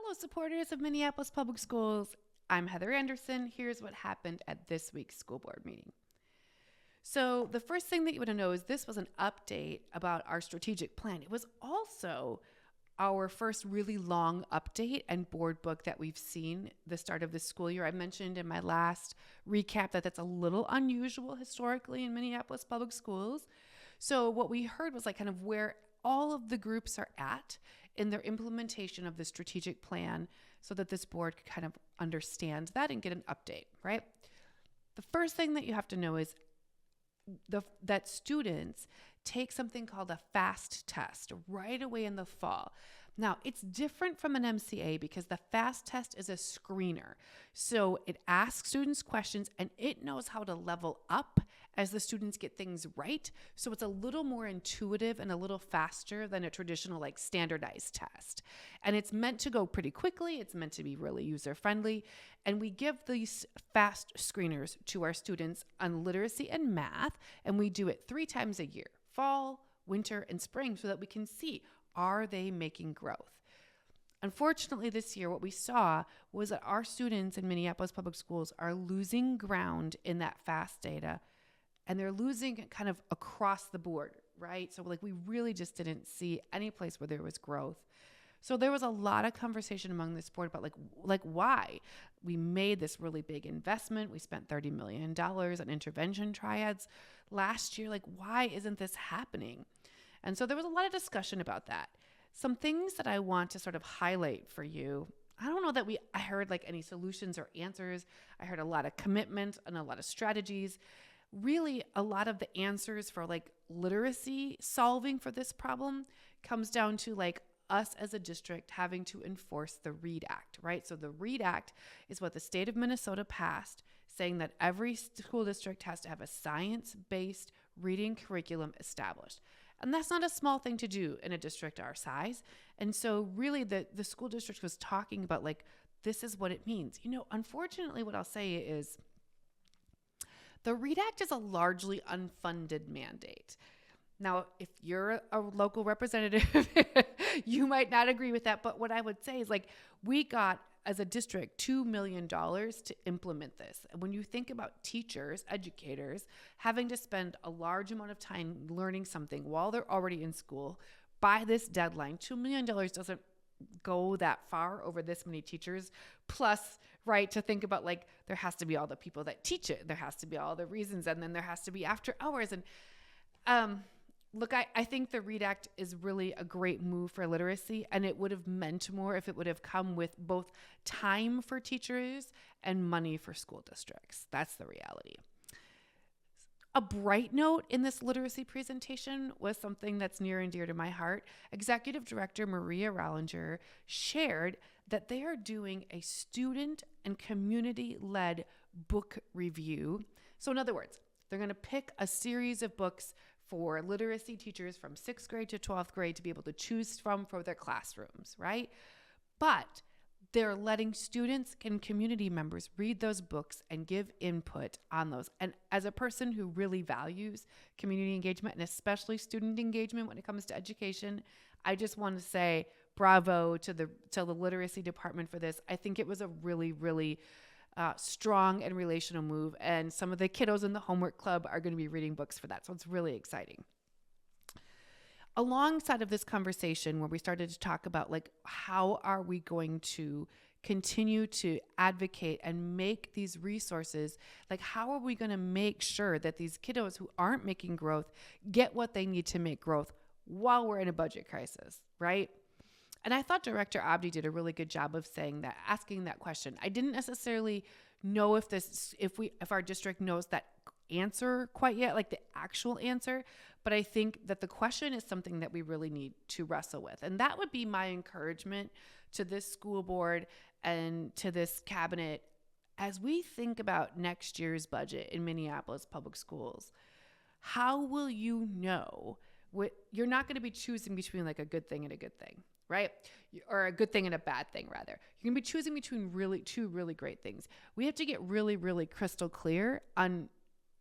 Hello, supporters of Minneapolis Public Schools. I'm Heather Anderson. Here's what happened at this week's school board meeting. So the first thing that you want to know is this was an update about our strategic plan. It was also our first really long update and board book that we've seen the start of this school year. I mentioned in my last recap that that's a little unusual historically in Minneapolis Public Schools. So what we heard was like kind of where all of the groups are at in their implementation of the strategic plan so that this board could kind of understand that and get an update, right? The first thing that you have to know is that students take something called a FAST test right away in the fall. Now, it's different from an MCA because the FAST test is a screener. So it asks students questions and it knows how to level up as the students get things right. So it's a little more intuitive and a little faster than a traditional like standardized test. And it's meant to go pretty quickly. It's meant to be really user friendly. And we give these FAST screeners to our students on literacy and math. And we do it 3 times a year, fall, winter, and spring, so that we can see, are they making growth? Unfortunately, this year, what we saw was that our students in Minneapolis Public Schools are losing ground in that FAST data, and they're losing it kind of across the board, right? So like we really just didn't see any place where there was growth. So there was a lot of conversation among this board about like why we made this really big investment. We spent $30 million on intervention triads last year. Like, why isn't this happening? And so there was a lot of discussion about that. Some things that I want to sort of highlight for you. I don't know that I heard like any solutions or answers. I heard a lot of commitment and a lot of strategies. Really, a lot of the answers for like literacy solving for this problem comes down to like us as a district having to enforce the READ Act, right? So the READ Act is what the state of Minnesota passed, saying that every school district has to have a science-based reading curriculum established. And that's not a small thing to do in a district our size. And so really the school district was talking about like, this is what it means. You know, unfortunately, what I'll say is the READ Act is a largely unfunded mandate. Now, if you're a local representative, you might not agree with that. But what I would say is like, we got as a district $2 million to implement this. And when you think about teachers, educators, having to spend a large amount of time learning something while they're already in school by this deadline, $2 million doesn't go that far over this many teachers. Plus, right, to think about like, there has to be all the people that teach it. There has to be all the reasons. And then there has to be after hours. And look, I think the READ Act is really a great move for literacy, and it would have meant more if it would have come with both time for teachers and money for school districts. That's the reality. A bright note in this literacy presentation was something that's near and dear to my heart. Executive Director Maria Rollinger shared that they are doing a student and community-led book review. So in other words, they're going to pick a series of books for literacy teachers from 6th grade to 12th grade to be able to choose from for their classrooms, right? But they're letting students and community members read those books and give input on those. And as a person who really values community engagement and especially student engagement when it comes to education, I just want to say bravo to the literacy department for this. I think it was a really, really strong and relational move. And some of the kiddos in the homework club are going to be reading books for that. So it's really exciting. Alongside of this conversation where we started to talk about like, how are we going to continue to advocate and make these resources, like how are we going to make sure that these kiddos who aren't making growth get what they need to make growth while we're in a budget crisis, right? And I thought Director Abdi did a really good job of saying that, asking that question. I didn't necessarily know if our district knows that answer quite yet, like the actual answer, but I think that the question is something that we really need to wrestle with. And that would be my encouragement to this school board and to this cabinet as we think about next year's budget in Minneapolis Public Schools. How will you know you're not going to be choosing between like a good thing and a good thing, right? Or a good thing and a bad thing, rather. You're going to be choosing between two really great things. We have to get really, really crystal clear on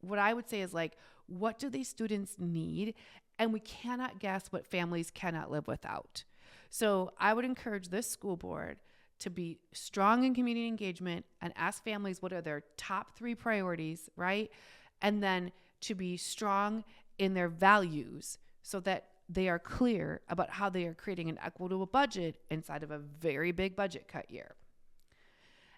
what I would say is like, what do these students need? And we cannot guess what families cannot live without. So I would encourage this school board to be strong in community engagement and ask families what are their top 3 priorities, right? And then to be strong in their values so that they are clear about how they are creating an equitable budget inside of a very big budget cut year.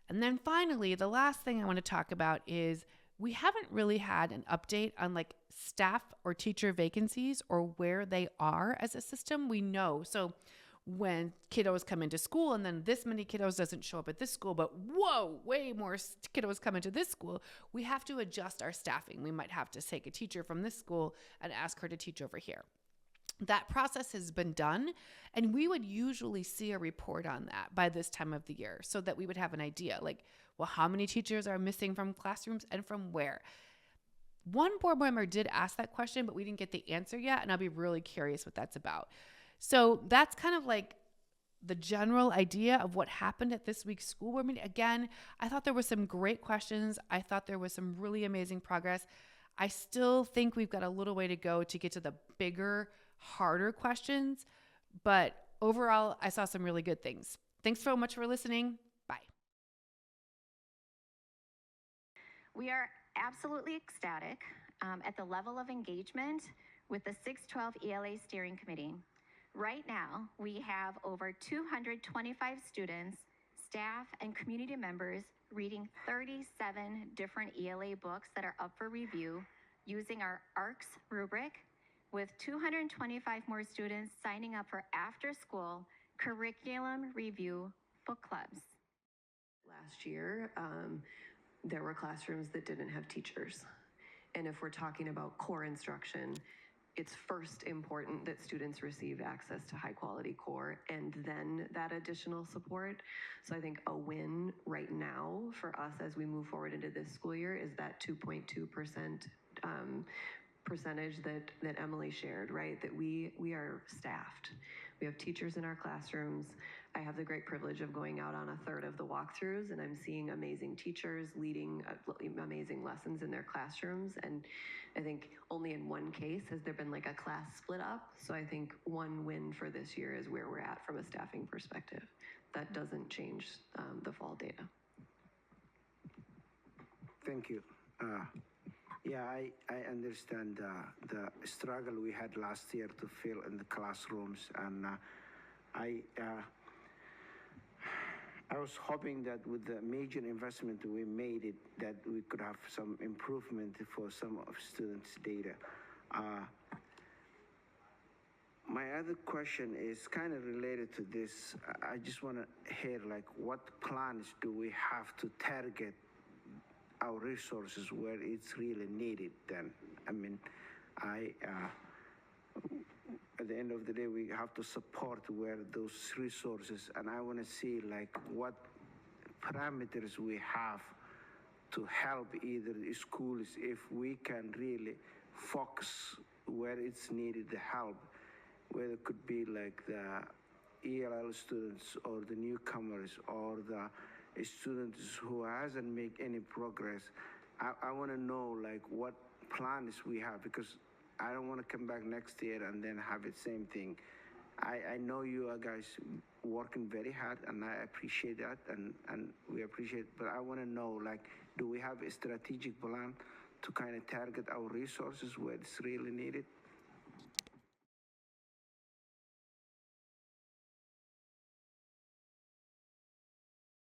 And then finally, the last thing I want to talk about is we haven't really had an update on like staff or teacher vacancies or where they are as a system. We know. So when kiddos come into school and then this many kiddos doesn't show up at this school, but whoa, way more kiddos come into this school, we have to adjust our staffing. We might have to take a teacher from this school and ask her to teach over here. That process has been done, and we would usually see a report on that by this time of the year so that we would have an idea like, well, how many teachers are missing from classrooms and from where? One board member did ask that question, but we didn't get the answer yet, and I'll be really curious what that's about. So that's kind of like the general idea of what happened at this week's school board meeting. Again, I thought there were some great questions. I thought there was some really amazing progress. I still think we've got a little way to go to get to the bigger, harder questions, but overall, I saw some really good things. Thanks so much for listening. Bye. We are absolutely ecstatic at the level of engagement with the 612 ELA Steering Committee. Right now, we have over 225 students, staff, and community members reading 37 different ELA books that are up for review using our ARCS rubric, with 225 more students signing up for after-school curriculum review book clubs. Last year, there were classrooms that didn't have teachers. And if we're talking about core instruction, it's first important that students receive access to high quality core and then that additional support. So I think a win right now for us as we move forward into this school year is that 2.2% percentage that Emily shared, right? That we are staffed. We have teachers in our classrooms. I have the great privilege of going out on a third of the walkthroughs, and I'm seeing amazing teachers leading amazing lessons in their classrooms. And I think only in one case has there been like a class split up. So I think one win for this year is where we're at from a staffing perspective. That doesn't change the fall data. Thank you. Yeah, I understand the struggle we had last year to fill in the classrooms, and I was hoping that with the major investment we made that we could have some improvement for some of students' data. My other question is kind of related to this. I just want to hear like what plans do we have to target our resources where it's really needed then. I mean, at the end of the day, we have to support where those resources, and I want to see like what parameters we have to help either the schools if we can really focus where it's needed the help, whether it could be like the ELL students or the newcomers or the students who hasn't made any progress. I want to know like what plans we have, because I don't want to come back next year and then have the same thing. I know you are guys working very hard, and I appreciate that, and we appreciate, but I want to know like, do we have a strategic plan to kind of target our resources where it's really needed?